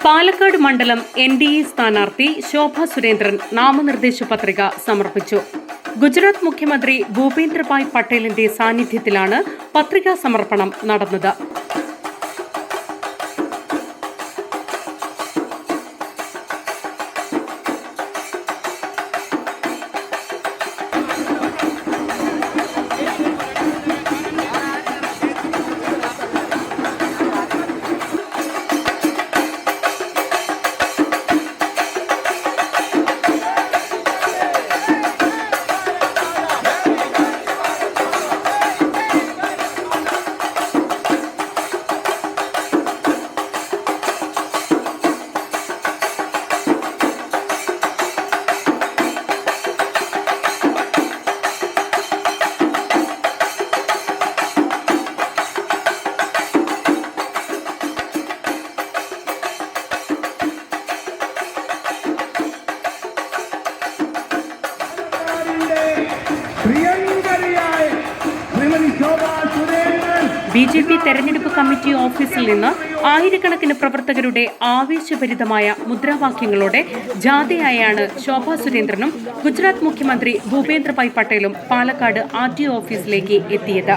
പാലക്കാട് മണ്ഡലം NDA സ്ഥാനാർത്ഥി ശോഭ സുരേന്ദ്രൻ നാമനിർദ്ദേശ പത്രിക സമർപ്പിച്ചു. ഗുജറാത്ത് മുഖ്യമന്ത്രി ഭൂപേന്ദ്രഭായ് പട്ടേലിന്റെ സാന്നിധ്യത്തിലാണ് പത്രികാ സമർപ്പണം നടന്നത്. BJP തെരഞ്ഞെടുപ്പ് കമ്മിറ്റി ഓഫീസിൽ നിന്ന് ആയിരക്കണക്കിന് പ്രവർത്തകരുടെ ആവേശഭരിതമായ മുദ്രാവാക്യങ്ങളോടെ ജാഥയായാണ് ശോഭ സുരേന്ദ്രനും ഗുജറാത്ത് മുഖ്യമന്ത്രി ഭൂപേന്ദ്രഭായ് പട്ടേലും പാലക്കാട് RTO ഓഫീസിലേക്ക് എത്തിയത്.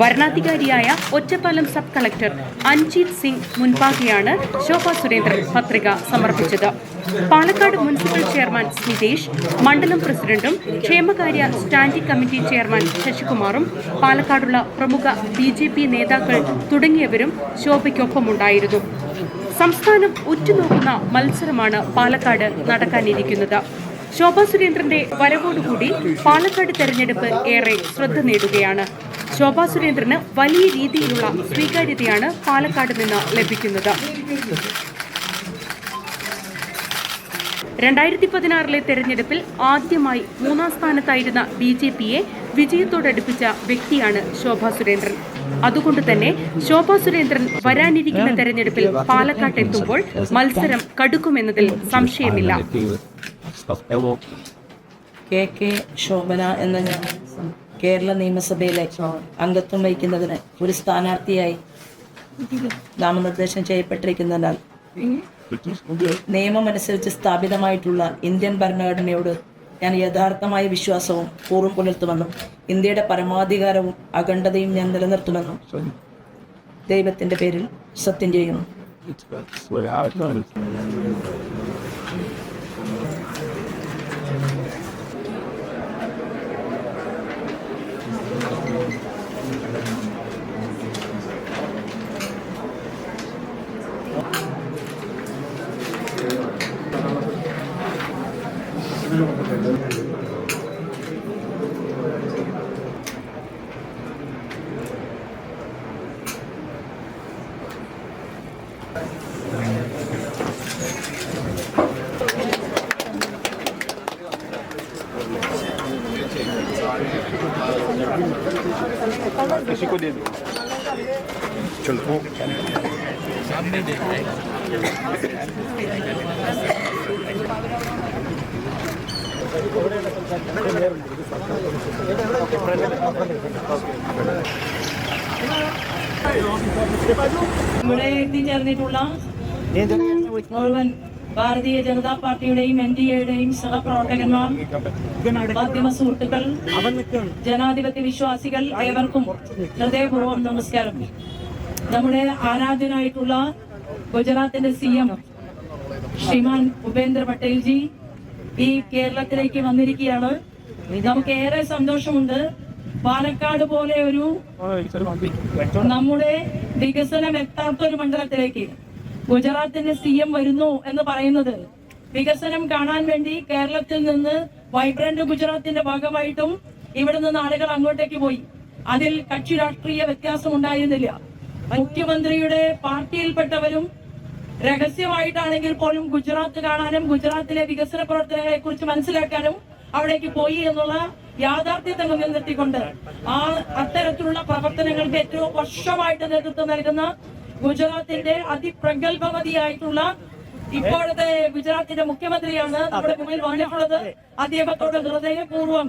വരണാധികാരിയായ ഒറ്റപ്പാലം സബ് കളക്ടർ അഞ്ജിത് സിംഗ് മുൻപാകെയാണ് ശോഭ സുരേന്ദ്രൻ പത്രിക സമർപ്പിച്ചത്. പാലക്കാട് മുനിസിപ്പൽ ചെയർമാൻ സ്മിതേഷ്, മണ്ഡലം പ്രസിഡന്റും ക്ഷേമകാര്യ സ്റ്റാൻഡിംഗ് കമ്മിറ്റി ചെയർമാൻ ശശികുമാറും പാലക്കാടുള്ള പ്രമുഖ BJP നേതാക്കൾ തുടങ്ങിയവരും ശോഭയ്ക്കൊപ്പമുണ്ടായിരുന്നു. സംസ്ഥാനം ഉറ്റുനോക്കുന്ന മത്സരമാണ് പാലക്കാട് നടക്കാനിരിക്കുന്നത്. ശോഭ സുരേന്ദ്രന്റെ വരവോടുകൂടി പാലക്കാട് തെരഞ്ഞെടുപ്പ് ഏറെ ശ്രദ്ധ നേടുകയാണ്. ശോഭ സുരേന്ദ്രന് വലിയ രീതിയിലുള്ള സ്വീകാര്യതയാണ് പാലക്കാട് നിന്ന് ലഭിക്കുന്നത്. 2016 തെരഞ്ഞെടുപ്പിൽ ആദ്യമായി 3-ാം സ്ഥാനത്തായിരുന്ന BJPയെ വിജയത്തോടടുപ്പിച്ച വ്യക്തിയാണ് ശോഭ സുരേന്ദ്രൻ. അതുകൊണ്ട് തന്നെ ശോഭ സുരേന്ദ്രൻ വരാനിരിക്കുന്ന തെരഞ്ഞെടുപ്പിൽ പാലക്കാട്ടെത്തുമ്പോൾ മത്സരം കടുക്കുമെന്നതിൽ സംശയമില്ല. KK ശോഭന എന്ന ഞാൻ കേരള നിയമസഭയിലെ അംഗത്വം വഹിക്കുന്നതിന് ഒരു സ്ഥാനാർത്ഥിയായി നാമനിർദ്ദേശം ചെയ്യപ്പെട്ടിരിക്കുന്നതിനാൽ നിയമമനുസരിച്ച് സ്ഥാപിതമായിട്ടുള്ള ഇന്ത്യൻ ഭരണഘടനയോട് ഞാൻ യഥാർത്ഥമായ വിശ്വാസവും പൂർവ്വം പുലർത്തുമെന്നും ഇന്ത്യയുടെ പരമാധികാരവും അഖണ്ഡതയും ഞാൻ നിലനിർത്തുമെന്നും ദൈവത്തിന്റെ പേരിൽ സത്യം ചെയ്യുന്നു. किसी को दे दो. चलो सामने देख रहे हैं. ഇവിടെ എത്തിച്ചേർന്നിട്ടുള്ള മുഴുവൻ ഭാരതീയ ജനതാ പാർട്ടിയുടെയും NDAയുടെയും സഹപ്രവർത്തകന്മാർ, മാധ്യമ സുഹൃത്തുക്കൾ, ജനാധിപത്യ വിശ്വാസികൾ ഏവർക്കും ഹൃദയപൂർവ്വം നമസ്കാരം. നമ്മുടെ ആരാധനായിട്ടുള്ള ഗുജറാത്തിന്റെ CM ശ്രീമാൻ ഭൂപേന്ദ്ര പട്ടേൽജി ഈ കേരളത്തിലേക്ക് വന്നിരിക്കുകയാണ്. നമുക്ക് ഏറെ സന്തോഷമുണ്ട്. പാലക്കാട് പോലെ ഒരു നമ്മുടെ വികസനം എത്താത്തൊരു മണ്ഡലത്തിലേക്ക് ഗുജറാത്തിന്റെ CM വരുന്നു എന്ന് പറയുന്നത് വികസനം കാണാൻ വേണ്ടി കേരളത്തിൽ നിന്ന് വൈബ്രന്റ് ഗുജറാത്തിന്റെ ഭാഗമായിട്ടും ഇവിടെ നിന്ന് ആളുകൾ അങ്ങോട്ടേക്ക് പോയി. അതിൽ കക്ഷി രാഷ്ട്രീയ വ്യത്യാസം ഉണ്ടായിരുന്നില്ല. മുഖ്യമന്ത്രിയുടെ പാർട്ടിയിൽപ്പെട്ടവരും രഹസ്യമായിട്ടാണെങ്കിൽ പോലും ഗുജറാത്ത് കാണാനും ഗുജറാത്തിലെ വികസന പ്രവർത്തനങ്ങളെ കുറിച്ച് മനസ്സിലാക്കാനും അവിടേക്ക് പോയി എന്നുള്ള യാഥാർത്ഥ്യത്തെ മുന്നിൽ നിർത്തിക്കൊണ്ട് അത്തരത്തിലുള്ള പ്രവർത്തനങ്ങൾക്ക് ഏറ്റവും വർഷമായിട്ട് നേതൃത്വം നൽകുന്ന ഗുജറാത്തിന്റെ അതിപ്രഗത്ഭമതിയായിട്ടുള്ള ഇപ്പോഴത്തെ ഗുജറാത്തിന്റെ മുഖ്യമന്ത്രിയാണ് നമ്മുടെ മുന്നിൽ വന്നിട്ടുള്ളത്. അദ്ദേഹത്തോട് ഹൃദയപൂർവ്വം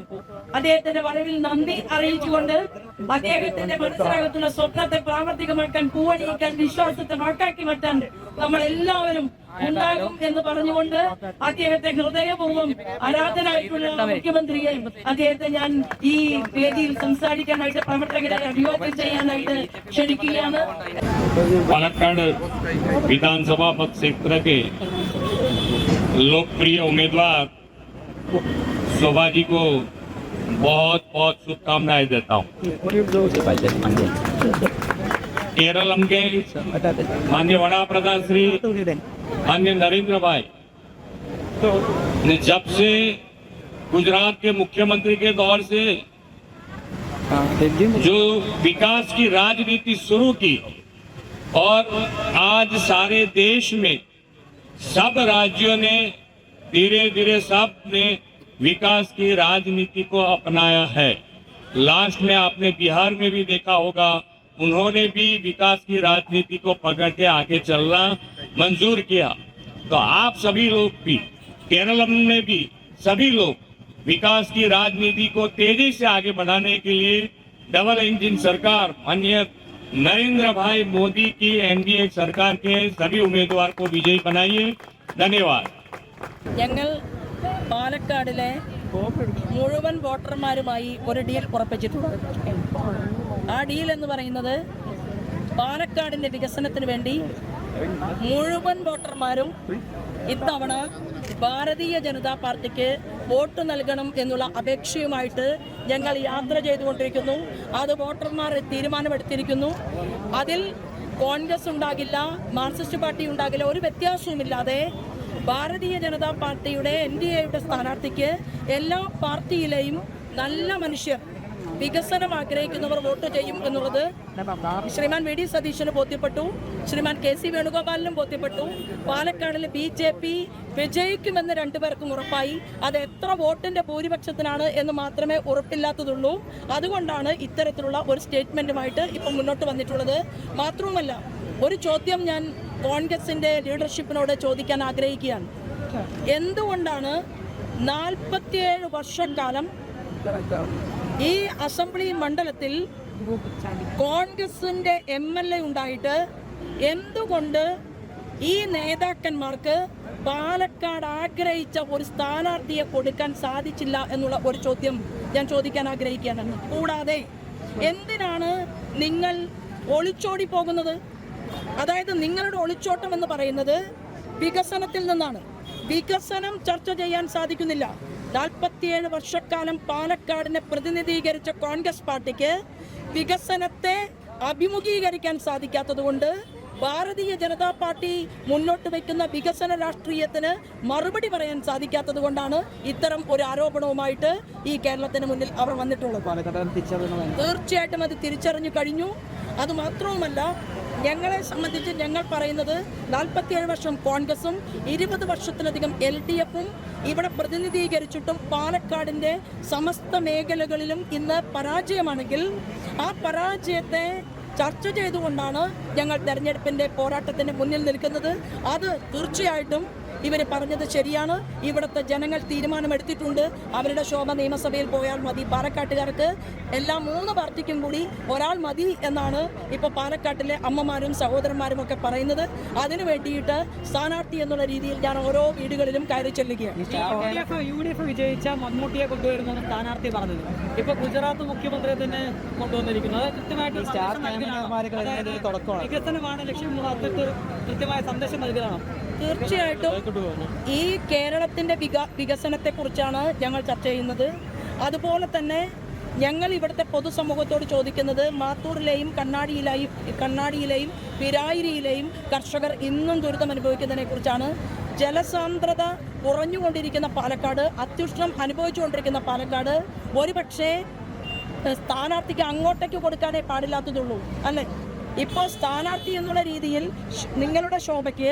അദ്ദേഹത്തിന്റെ വരവിൽ നന്ദി അറിയിച്ചുകൊണ്ട് അദ്ദേഹത്തിന്റെ മനസ്സിനകത്തുള്ള സ്വപ്നത്തെ പ്രാവർത്തികമാക്കാൻ, പൂവണിയിക്കാൻ, വിശ്വാസത്തെ വാക്കാക്കി മാറ്റാൻ നമ്മളെല്ലാവരും ഉണ്ടാകും എന്ന് പറഞ്ഞുകൊണ്ട് അദ്ദേഹത്തെ ഹൃദയപൂർവ്വം ആരാധനായിട്ടുള്ള മുഖ്യമന്ത്രിയെ അദ്ദേഹത്തെ ഞാൻ ഈ വേദിയിൽ സംസാരിക്കാനായിട്ട് പ്രവർത്തകരെ അഭിവാദ്യം ചെയ്യാനായിട്ട് ക്ഷണിക്കുകയാണ്. पालक्काड विधानसभा क्षेत्र के लोकप्रिय उम्मीदवार शोभा जी को बहुत बहुत शुभकामनाएं देता हूँ। केरलम के माननीय वड़ा प्रधान श्री माननीय नरेंद्र भाई ने जब से गुजरात के मुख्यमंत्री के दौर से जो विकास की राजनीति शुरू की और आज सारे देश में सब राज्यों ने धीरे धीरे सब ने विकास की राजनीति को अपनाया है। लास्ट में आपने बिहार में भी देखा होगा, उन्होंने भी विकास की राजनीति को पकड़ के आगे चलना मंजूर किया। तो आप सभी लोग भी, केरल में भी सभी लोग विकास की राजनीति को तेजी से आगे बढ़ाने के लिए डबल इंजन सरकार माननीय नरेंद्र भाई मोदी की एनडीए सरकार के सभी उम्मीदवार को विजयी बनाइए। धन्यवाद। ഞങ്ങൾ പാലക്കാടിലെ മുഴുവൻ വോട്ടർമാരുമായി ഒരു ഡീൽ ഉറപ്പിച്ചിട്ടുണ്ട്. ആ ഡീൽ എന്ന് പറയുന്നത് പാലക്കാടിന്റെ വികസനത്തിന് വേണ്ടി മുഴുവൻ വോട്ടർമാരും ഇത്തവണ ഭാരതീയ ജനതാ പാർട്ടിക്ക് വോട്ട് നൽകണം എന്നുള്ള അപേക്ഷയുമായിട്ട് ഞങ്ങൾ യാത്ര ചെയ്തുകൊണ്ടിരിക്കുന്നു. അത് വോട്ടർമാർ തീരുമാനമെടുത്തിരിക്കുന്നു. അതിൽ കോൺഗ്രസ് ഉണ്ടാകില്ല, മാർക്സിസ്റ്റ് പാർട്ടി ഉണ്ടാകില്ല, ഒരു വ്യത്യാസവുമില്ലാതെ ഭാരതീയ ജനതാ പാർട്ടിയുടെ NDAയുടെ സ്ഥാനാർത്ഥിക്ക് എല്ലാ പാർട്ടിയിലെയും നല്ല മനുഷ്യർ, വികസനം ആഗ്രഹിക്കുന്നവർ വോട്ട് ചെയ്യും എന്നുള്ളത് ശ്രീമാൻ VD സതീശന് ബോധ്യപ്പെട്ടു, ശ്രീമാൻ KC വേണുഗോപാലിനും ബോധ്യപ്പെട്ടു. പാലക്കാടിലെ BJP വിജയിക്കുമെന്ന് രണ്ടുപേർക്കും ഉറപ്പായി. അത് എത്ര വോട്ടിന്റെ ഭൂരിപക്ഷത്തിനാണ് എന്ന് മാത്രമേ ഉറപ്പില്ലാത്തതുള്ളൂ. അതുകൊണ്ടാണ് ഇത്തരത്തിലുള്ള ഒരു സ്റ്റേറ്റ്മെന്റുമായിട്ട് ഇപ്പം മുന്നോട്ട് വന്നിട്ടുള്ളത്. മാത്രവുമല്ല, ഒരു ചോദ്യം ഞാൻ കോൺഗ്രസിന്റെ ലീഡർഷിപ്പിനോട് ചോദിക്കാൻ ആഗ്രഹിക്കുകയാണ്. എന്തുകൊണ്ടാണ് 47 വർഷക്കാലം ഈ അസംബ്ലി മണ്ഡലത്തിൽ കോൺഗ്രസിന്റെ MLA ഉണ്ടായിട്ട് എന്തുകൊണ്ട് ഈ നേതാക്കന്മാർക്ക് പാലക്കാട് ആഗ്രഹിച്ച ഒരു സ്ഥാനാർത്ഥിയെ കൊടുക്കാൻ സാധിച്ചില്ല എന്നുള്ള ഒരു ചോദ്യം ഞാൻ ചോദിക്കാൻ ആഗ്രഹിക്കുകയാണ്. കൂടാതെ എന്തിനാണ് നിങ്ങൾ ഒളിച്ചോടി പോകുന്നത്? അതായത് നിങ്ങളുടെ ഒളിച്ചോട്ടം എന്ന് പറയുന്നത് വികസനത്തിൽ നിന്നാണ്. വികസനം ചർച്ച ചെയ്യാൻ സാധിക്കുന്നില്ല. 47 വർഷക്കാലം പാലക്കാടിനെ പ്രതിനിധീകരിച്ച കോൺഗ്രസ് പാർട്ടിക്ക് വികസനത്തെ അഭിമുഖീകരിക്കാൻ സാധിക്കാത്തതുകൊണ്ട് ഭാരതീയ ജനതാ പാർട്ടി മുന്നോട്ട് വയ്ക്കുന്ന വികസന രാഷ്ട്രീയത്തിന് മറുപടി പറയാൻ സാധിക്കാത്തത് കൊണ്ടാണ് ഇത്തരം ഒരു ആരോപണവുമായിട്ട് ഈ കേരളത്തിന് മുന്നിൽ അവർ വന്നിട്ടുള്ളത്. തീർച്ചയായിട്ടും അത് തിരിച്ചറിഞ്ഞു കഴിഞ്ഞു. അതുമാത്രവുമല്ല, ഞങ്ങളെ സംബന്ധിച്ച് ഞങ്ങൾ പറയുന്നത് 47 വർഷം കോൺഗ്രസും 20 വർഷത്തിലധികം LDFും ഇവിടെ പ്രതിനിധീകരിച്ചിട്ടും പാലക്കാടിൻ്റെ സമസ്ത മേഖലകളിലും ഇന്ന് പരാജയമാണെങ്കിൽ ആ പരാജയത്തെ ചർച്ച ചെയ്തുകൊണ്ടാണ് ഞങ്ങൾ തെരഞ്ഞെടുപ്പിൻ്റെ പോരാട്ടത്തിന് മുന്നിൽ നിൽക്കുന്നത്. അത് തീർച്ചയായിട്ടും ഇവർ പറഞ്ഞത് ശരിയാണ്. ഇവിടുത്തെ ജനങ്ങൾ തീരുമാനമെടുത്തിട്ടുണ്ട്. അവരുടെ ശോഭ നിയമസഭയിൽ പോയാൽ മതി. പാലക്കാട്ടുകാർക്ക് എല്ലാ 3 പാർട്ടിക്കും കൂടി ഒരാൾ മതി എന്നാണ് ഇപ്പോൾ പാലക്കാട്ടിലെ അമ്മമാരും സഹോദരന്മാരും ഒക്കെ പറയുന്നത്. അതിനു വേണ്ടിയിട്ട് സ്ഥാനാർത്ഥി എന്നുള്ള രീതിയിൽ ഞാൻ ഓരോ വീടുകളിലും കയറി ചെല്ലുകയാണ്. UDF വിജയിച്ച മമ്മൂട്ടിയെ കൊണ്ടുവരുന്ന സ്ഥാനാർത്ഥി പറഞ്ഞത് ഇപ്പൊ ഗുജറാത്ത് മുഖ്യമന്ത്രിയെ തന്നെ കൊണ്ടുവന്നിരിക്കുന്നത് കൃത്യമായിട്ട് വികസനമാണ് ലക്ഷ്യം. കൃത്യമായ സന്ദേശം നൽകുകയാണ്. തീർച്ചയായിട്ടും ഈ കേരളത്തിന്റെ വികസനത്തെ കുറിച്ചാണ് ഞങ്ങൾ ചർച്ച ചെയ്യുന്നത്. അതുപോലെ തന്നെ ഞങ്ങൾ ഇവിടുത്തെ പൊതുസമൂഹത്തോട് ചോദിക്കുന്നത് മാത്തൂരിലെയും കണ്ണാടിയിലെയും പിരായിരിയിലെയും കർഷകർ ഇന്നും ദുരിതം അനുഭവിക്കുന്നതിനെ കുറിച്ചാണ്. ജലസാന്ദ്രത കുറഞ്ഞുകൊണ്ടിരിക്കുന്ന പാലക്കാട്, അത്യുഷ്ണം അനുഭവിച്ചുകൊണ്ടിരിക്കുന്ന പാലക്കാട് ഒരുപക്ഷെ സ്ഥാനാർത്ഥിക്ക് അങ്ങോട്ടേക്ക് കൊടുക്കാനേ പാടില്ലാത്തതുള്ളൂ അല്ലേ? ഇപ്പോൾ സ്ഥാനാർത്ഥി എന്നുള്ള രീതിയിൽ നിങ്ങളുടെ ശോഭയ്ക്ക്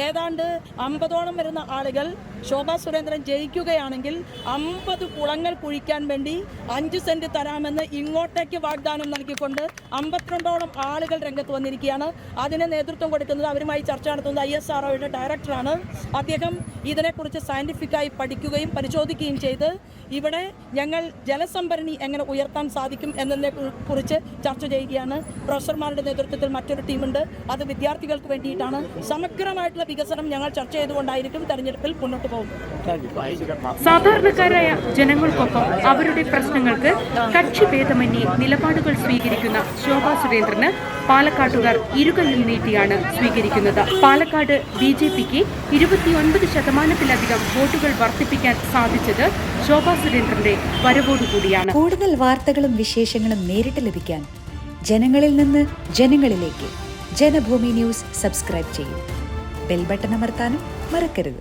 ഏതാണ്ട് 50ഓളം വരുന്ന ആളുകൾ ശോഭാ സുരേന്ദ്രൻ ജയിക്കുകയാണെങ്കിൽ 50 കുളങ്ങൾ കുഴിക്കാൻ വേണ്ടി 5 സെന്റ് തരാമെന്ന് ഇങ്ങോട്ടേക്ക് വാഗ്ദാനം നൽകിക്കൊണ്ട് 52ഓളം ആളുകൾ രംഗത്ത് വന്നിരിക്കുകയാണ്. അതിന് നേതൃത്വം കൊടുക്കുന്നത്, അവരുമായി ചർച്ച നടത്തുന്നത് ISROയുടെ ഡയറക്ടറാണ്. അദ്ദേഹം ഇതിനെക്കുറിച്ച് സയന്റിഫിക്കായി പഠിക്കുകയും പരിശോധിക്കുകയും ചെയ്ത് ഇവിടെ ഞങ്ങൾ ജലസംഭരണി എങ്ങനെ ഉയർത്താൻ സാധിക്കും എന്നതിനെ കുറിച്ച് ചർച്ച ചെയ്യുകയാണ്. പ്രൊഫസർമാരുടെ നേതൃത്വത്തിൽ മറ്റൊരു ടീമുണ്ട്. അത് വിദ്യാർത്ഥികൾക്ക് വേണ്ടിയിട്ടാണ്. സമഗ്രമായിട്ടുള്ള വികസനം ഞങ്ങൾ ചർച്ച ചെയ്തുകൊണ്ടായിരിക്കും തെരഞ്ഞെടുപ്പിൽ മുന്നോട്ട് പോകുന്നത്. സാധാരണക്കാരായ ജനങ്ങൾക്കൊപ്പം അവരുടെ പ്രശ്നങ്ങൾക്ക് കക്ഷിഭേദമന്യേ നിലപാടുകൾ സ്വീകരിക്കുന്ന ശോഭാ സുരേന്ദ്രന് പാലക്കാട്ടുകാർ ഇരുകൈയിൽ നീട്ടിയാണ് സ്വീകരിക്കുന്നത്. പാലക്കാട് BJPക്ക് 29% വോട്ടുകൾ വർദ്ധിപ്പിക്കാൻ സാധിച്ചത് ശോഭാ സുരേന്ദ്രന്റെ വരവോടുകൂടിയാണ്. കൂടുതൽ വാർത്തകളും വിശേഷങ്ങളും നേരിട്ട് ലഭിക്കാൻ ജനങ്ങളിൽ നിന്ന് ജനങ്ങളിലേക്ക് ജനഭൂമി ന്യൂസ് സബ്സ്ക്രൈബ് ചെയ്യൂ. ബെൽ ബട്ടൺ അമർത്താനും മറക്കരുത്.